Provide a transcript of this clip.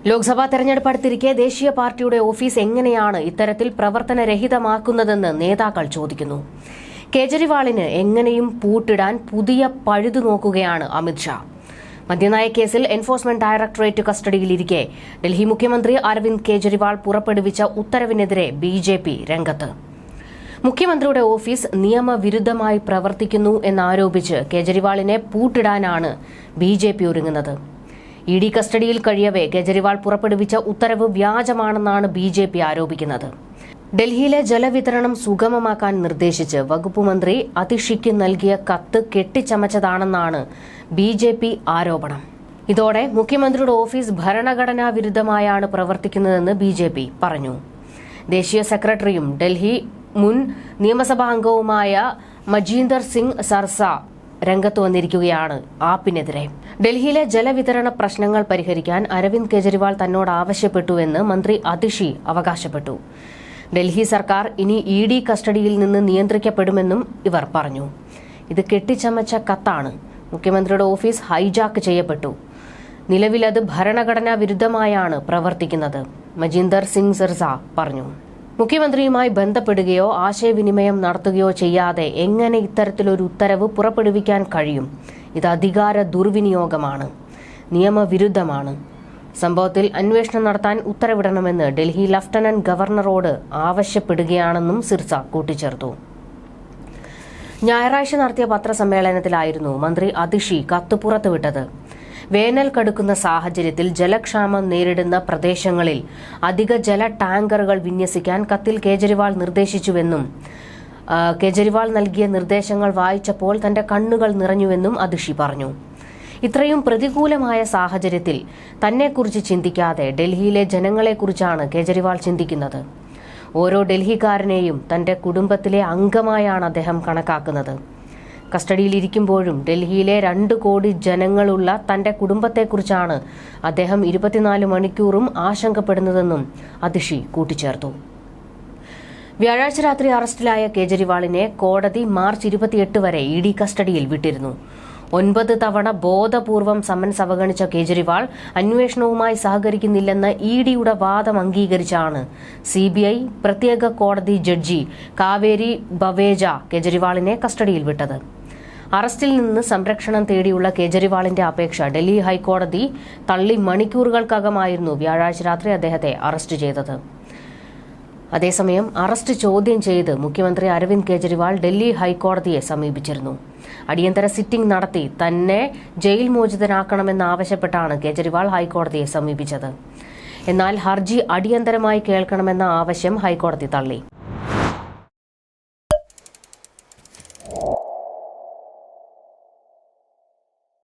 ലോക്സഭാ തെരഞ്ഞെടുപ്പ് അടുത്തിരിക്കെ ദേശീയ പാർട്ടിയുടെ ഓഫീസ് എങ്ങനെയാണ് ഇത്തരത്തിൽ പ്രവർത്തനരഹിതമാക്കുന്നതെന്ന് നേതാക്കൾ ചോദിക്കുന്നു. കേജ്രിവാളിന് എങ്ങനെയും പൂട്ടിടാൻ പുതിയ പഴുതു നോക്കുകയാണ് അമിത്ഷാ. മദ്യനയ കേസിൽ എൻഫോഴ്സ്മെന്റ് ഡയറക്ടറേറ്റ് കസ്റ്റഡിയിലിരിക്കെ ഡൽഹി മുഖ്യമന്ത്രി അരവിന്ദ് കേജ്രിവാൾ പുറപ്പെടുവിച്ച ഉത്തരവിനെതിരെ ബിജെപി രംഗത്ത്. മുഖ്യമന്ത്രിയുടെ ഓഫീസ് നിയമവിരുദ്ധമായി പ്രവർത്തിക്കുന്നു എന്നാരോപിച്ച് കേജ്രിവാളിനെ പൂട്ടിടാനാണ് ബിജെപി ഒരുങ്ങുന്നത്. ഇഡി കസ്റ്റഡിയിൽ കഴിയവെ കേജ്രിവാൾ പുറപ്പെടുവിച്ച ഉത്തരവ് വ്യാജമാണെന്നാണ് ബിജെപി ആരോപിക്കുന്നത്. ഡൽഹിയിലെ ജലവിതരണം സുഗമമാക്കാൻ നിർദ്ദേശിച്ച് വകുപ്പ് മന്ത്രി അതിഷിക്ക് നൽകിയ കത്ത് കെട്ടിച്ചമച്ചതാണെന്നാണ് ബിജെപി ആരോപണം. ഇതോടെ മുഖ്യമന്ത്രിയുടെ ഓഫീസ് ഭരണഘടനാ വിരുദ്ധമായാണ് പ്രവർത്തിക്കുന്നതെന്ന് ബിജെപി പറഞ്ഞു. ദേശീയ സെക്രട്ടറിയും ഡൽഹി മുൻ നിയമസഭാ അംഗവുമായ മജീന്ദർ സിംഗ് സർസ രംഗത്ത് വന്നിരിക്കുകയാണ് ആപ്പിനെതിരെ. ഡൽഹിയിലെ ജലവിതരണ പ്രശ്നങ്ങൾ പരിഹരിക്കാൻ അരവിന്ദ് കെജ്രിവാൾ തന്നോട് ആവശ്യപ്പെട്ടുവെന്ന് മന്ത്രി അതിഷി അവകാശപ്പെട്ടു. ഡൽഹി സർക്കാർ ഇനി ഇഡി കസ്റ്റഡിയിൽ നിന്ന് നിയന്ത്രിക്കപ്പെടുമെന്നും ഇവർ പറഞ്ഞു. ഇത് കെട്ടിച്ചമച്ച കത്താണ്. മുഖ്യമന്ത്രിയുടെ ഓഫീസ് ഹൈജാക്ക് ചെയ്യപ്പെട്ടു. നിലവിലത് ഭരണഘടനാ വിരുദ്ധമായാണ് പ്രവർത്തിക്കുന്നത്, മജീന്ദർ സിംഗ് സിർസ പറഞ്ഞു. മുഖ്യമന്ത്രിയുമായി ബന്ധപ്പെടുകയോ ആശയവിനിമയം നടത്തുകയോ ചെയ്യാതെ എങ്ങനെ ഇത്തരത്തിലൊരു ഉത്തരവ് പുറപ്പെടുവിക്കാൻ കഴിയും? ഇത് അധികാര ദുർവിനിയോഗമാണ്, നിയമവിരുദ്ധമാണ്. സംഭവത്തിൽ അന്വേഷണം നടത്താൻ ഉത്തരവിടണമെന്ന് ഡൽഹി ലഫ്റ്റനന്റ് ഗവർണറോട് ആവശ്യപ്പെടുകയാണെന്നും സിർസ കൂട്ടിച്ചേർത്തു. ഞായറാഴ്ച നടത്തിയ പത്രസമ്മേളനത്തിലായിരുന്നു മന്ത്രി അതിഷി കത്ത് പുറത്തുവിട്ടത്. വേനൽ കടുക്കുന്ന സാഹചര്യത്തിൽ ജലക്ഷാമം നേരിടുന്ന പ്രദേശങ്ങളിൽ അധിക ജല ടാങ്കറുകൾ വിന്യസിക്കാൻ കത്തിൽ കേജ്രിവാൾ നിർദ്ദേശിച്ചുവെന്നും കേജ്രിവാൾ നൽകിയ നിർദ്ദേശങ്ങൾ വായിച്ചപ്പോൾ തന്റെ കണ്ണുകൾ നിറഞ്ഞുവെന്നും അതിഷി പറഞ്ഞു. ഇത്രയും പ്രതികൂലമായ സാഹചര്യത്തിൽ തന്നെക്കുറിച്ച് ചിന്തിക്കാതെ ഡൽഹിയിലെ ജനങ്ങളെക്കുറിച്ചാണ് കേജ്രിവാൾ ചിന്തിക്കുന്നത്. ഓരോ ഡൽഹിക്കാരനെയും തന്റെ കുടുംബത്തിലെ അംഗമായാണ് അദ്ദേഹം കണക്കാക്കുന്നത്. കസ്റ്റഡിയിലിരിക്കുമ്പോഴും ഡൽഹിയിലെ 2 കോടി ജനങ്ങളുള്ള തന്റെ കുടുംബത്തെക്കുറിച്ചാണ് അദ്ദേഹം 24 മണിക്കൂറും ആശങ്കപ്പെടുന്നതെന്നും അതിഷി കൂട്ടിച്ചേർത്തു. വ്യാഴാഴ്ച രാത്രി അറസ്റ്റിലായ കേജ്രിവാളിനെ കോടതി മാർച്ച് 28 വരെ ഇഡി കസ്റ്റഡിയിൽ വിട്ടിരുന്നു. 9 തവണ ബോധപൂർവം സമൻസ് അവഗണിച്ച കേജ്രിവാൾ അന്വേഷണവുമായി സഹകരിക്കുന്നില്ലെന്ന ഇഡിയുടെ വാദം അംഗീകരിച്ചാണ് സിബിഐ പ്രത്യേക കോടതി ജഡ്ജി കാവേരി ബവേജ കേജ്രിവാളിനെ കസ്റ്റഡിയിൽ വിട്ടത്. അറസ്റ്റിൽ നിന്ന് സംരക്ഷണം തേടിയുള്ള കേജ്രിവാളിന്റെ അപേക്ഷ ഡൽഹി ഹൈക്കോടതി തള്ളി മണിക്കൂറുകൾക്കകമായിരുന്നു വ്യാഴാഴ്ച രാത്രി അദ്ദേഹത്തെ അറസ്റ്റ് ചെയ്തത്. അതേസമയം അറസ്റ്റ് ചോദ്യം ചെയ്ത് മുഖ്യമന്ത്രി അരവിന്ദ് കെജ്രിവാൾ ഡൽഹി ഹൈക്കോടതിയെ സമീപിച്ചിരുന്നു. അടിയന്തര സിറ്റിംഗ് നടത്തി തന്നെ ജയിൽ മോചിതനാക്കണമെന്നാവശ്യപ്പെട്ടാണ് കെജ്രിവാൾ ഹൈക്കോടതിയെ സമീപിച്ചത്. എന്നാൽ ഹർജി അടിയന്തരമായി കേൾക്കണമെന്ന ആവശ്യം ഹൈക്കോടതി തള്ളി.